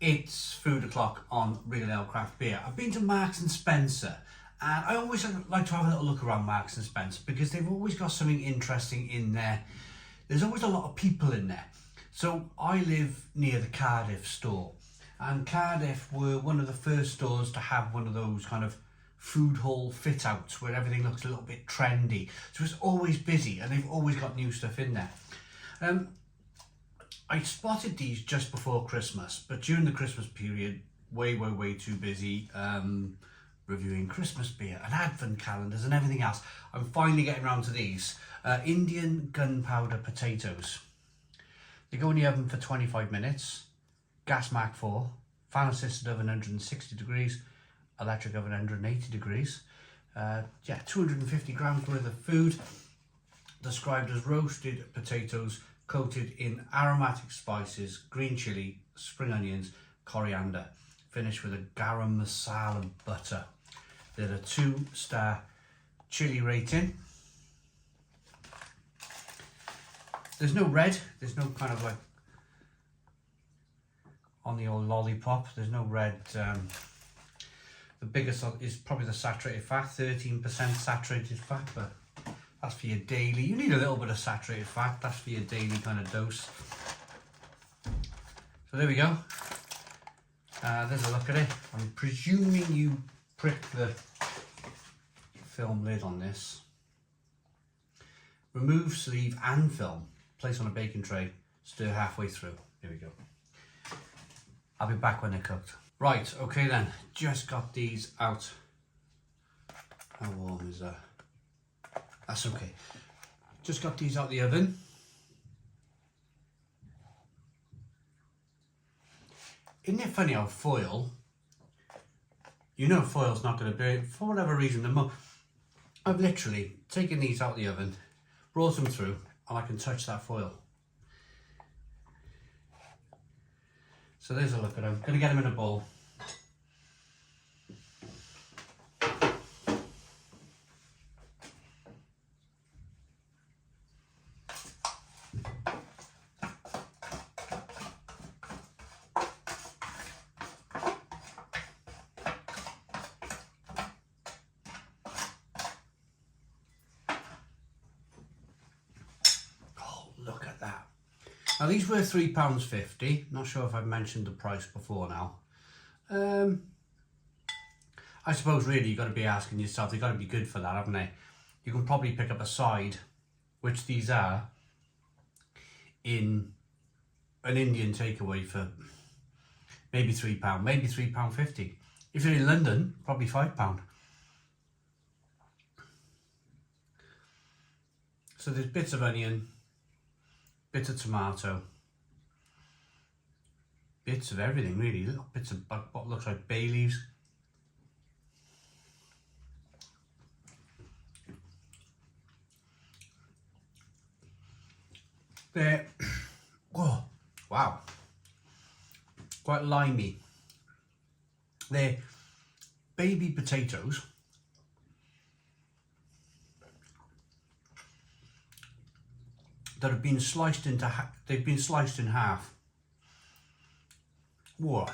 It's food o'clock on Real Ale Craft Beer. I've been to Marks and Spencer, and I always like to have a little look around Marks and Spencer because they've always got something interesting in there. There's always a lot of people in there. So I live near the Cardiff store, and Cardiff were one of the first stores to have one of those kind of food hall fit outs where everything looks a little bit trendy. So it's always busy and they've always got new stuff in there. I spotted these just before Christmas, but during the Christmas period, way too busy reviewing Christmas beer and advent calendars and everything else. I'm finally getting around to these. Indian gunpowder potatoes. They go in the oven for 25 minutes, gas mark 4, fan assisted oven 160 degrees, electric oven 180 degrees. 250 grams worth of food, described as roasted potatoes coated in aromatic spices, green chilli, spring onions, coriander, finished with a garam masala butter. They're a 2-star chili rating. There's no red, there's no kind of like on the old lollipop, there's no red. The biggest is probably the saturated fat, 13% saturated fat, but that's for your daily. You need a little bit of saturated fat, that's for your daily kind of dose. So there we go. There's a look at it. I'm presuming you prick the film lid on this. Remove sleeve and film. Place on a baking tray. Stir halfway through. Here we go. I'll be back when they're cooked. Right, okay then. Just got these out. How warm is that? That's okay. Just got these out the oven. Isn't it funny how foil, you know foil's not going to be, for whatever reason, I've literally taken these out the oven, brought them through, and I can touch that foil. So there's a look at them. Going to get them in a bowl. Look at that. Now these were £3.50. Not sure if I've mentioned the price before now. I suppose really you've got to be asking yourself, they've got to be good for that, haven't they? You can probably pick up a side, which these are, in an Indian takeaway for maybe £3, maybe £3.50. If you're in London, probably £5. So there's bits of onion, bits of tomato, bits of everything really, little bits of what looks like bay leaves. They're, oh wow, quite limey. They're baby potatoes. That have been sliced into, they've been sliced in half. Whoa.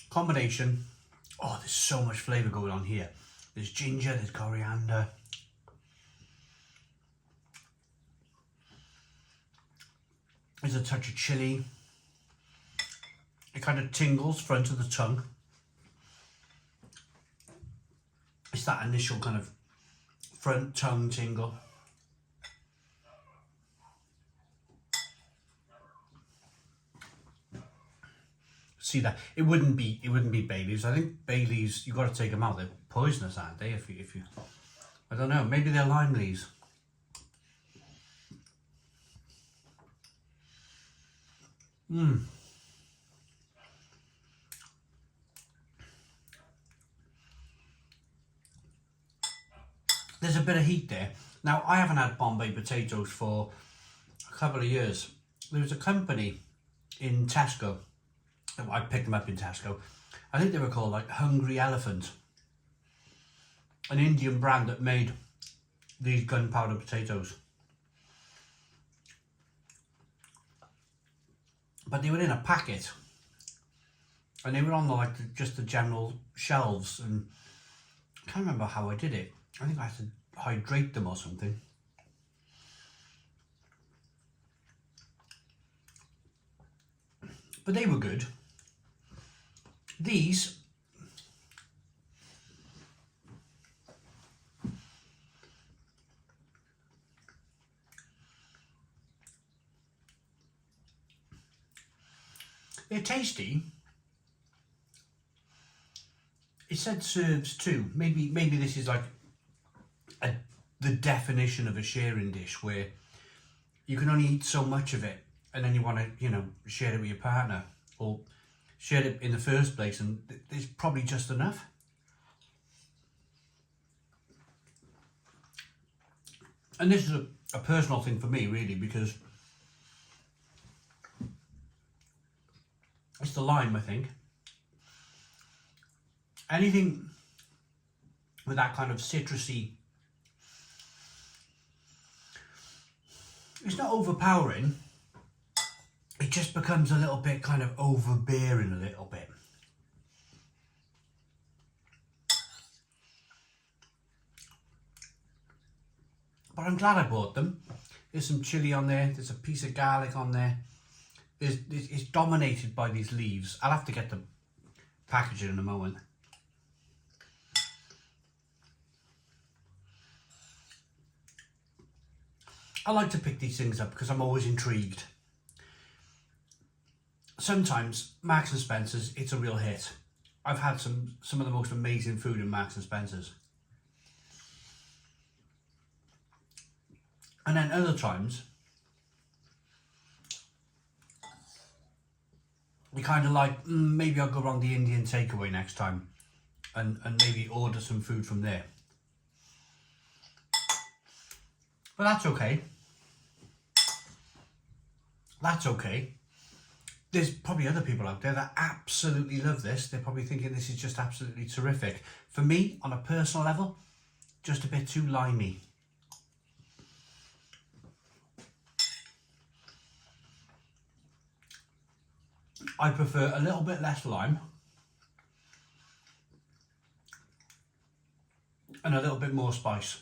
Combination. Oh, there's so much flavour going on here. There's ginger, there's coriander. There's a touch of chilli. It kind of tingles front of the tongue. It's that initial kind of front tongue tingle. See that? It wouldn't be bay leaves. I think bay leaves, you've got to take them out. They're poisonous, aren't they? If you I don't know, maybe they're lime leaves. There's a bit of heat there. Now, I haven't had Bombay potatoes for a couple of years. There was a company in Tesco. I picked them up in Tesco. I think they were called like Hungry Elephant. An Indian brand that made these gunpowder potatoes. but they were in a packet, and they were on just the general shelves, and I can't remember how I did it. I think I had to hydrate them or something. But they were good. These, they're tasty. It said serves two. Maybe this is like the definition of a sharing dish, where you can only eat so much of it, and then you want to, you know, share it with your partner, or share it in the first place, and there's probably just enough. And this is a personal thing for me, really, because it's the lime, I think. Anything with that kind of citrusy, it's not overpowering, it just becomes a little bit kind of overbearing a little bit. But I'm glad I bought them. There's some chilli on there, there's a piece of garlic on there. It's dominated by these leaves. I'll have to get the packaging in a moment. I like to pick these things up because I'm always intrigued. Sometimes Marks and Spencer's, it's a real hit. I've had some of the most amazing food in Marks and Spencer's. And then other times, we kind of like, maybe I'll go around the Indian takeaway next time and maybe order some food from there. But that's okay. That's okay. There's probably other people out there that absolutely love this. They're probably thinking this is just absolutely terrific. For me, on a personal level, just a bit too limey. I prefer a little bit less lime and a little bit more spice.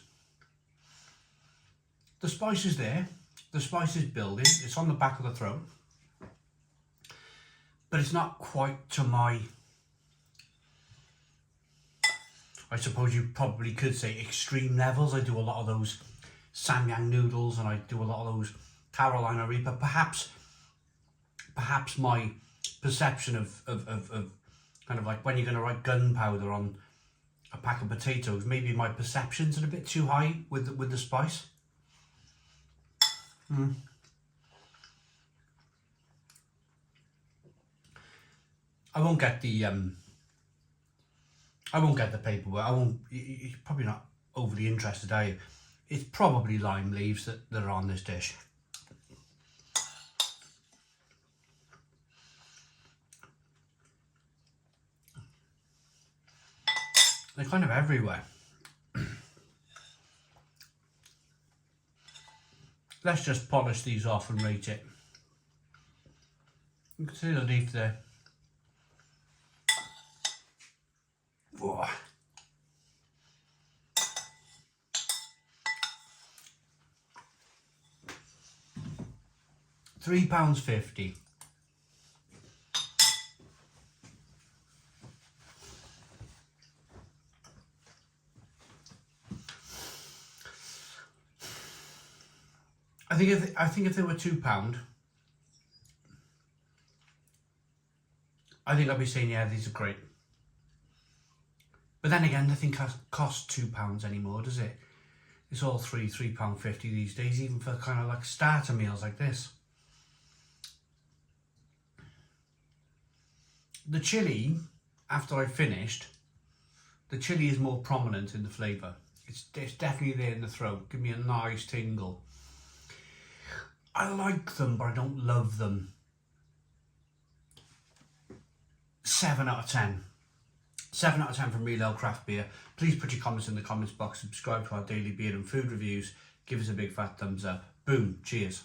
The spice is there, the spice is building, it's on the back of the throat, but it's not quite to my, I suppose you probably could say, extreme levels. I do a lot of those samyang noodles and I do a lot of those Carolina Reaper. Perhaps my perception of kind of like when you're going to write gunpowder on a pack of potatoes, maybe my perceptions are a bit too high with the spice. I won't get the paperwork. You're probably not overly interested, are you? It's probably lime leaves that are on this dish. They're kind of everywhere. Let's just polish these off and rate it. You can see the leaf there. Whoa. £3.50. I think if they were £2, I think I'd be saying, yeah, these are great. But then again, nothing costs £2 anymore, does it? It's all £3.50 these days, even for kind of like starter meals like this. The chilli, after I finished, the chilli is more prominent in the flavour. It's definitely there in the throat. Give me a nice tingle. I like them, but I don't love them. 7 out of 10. 7 out of 10 from Real Ale Craft Beer. Please put your comments in the comments box. Subscribe to our daily beer and food reviews. Give us a big fat thumbs up. Boom. Cheers.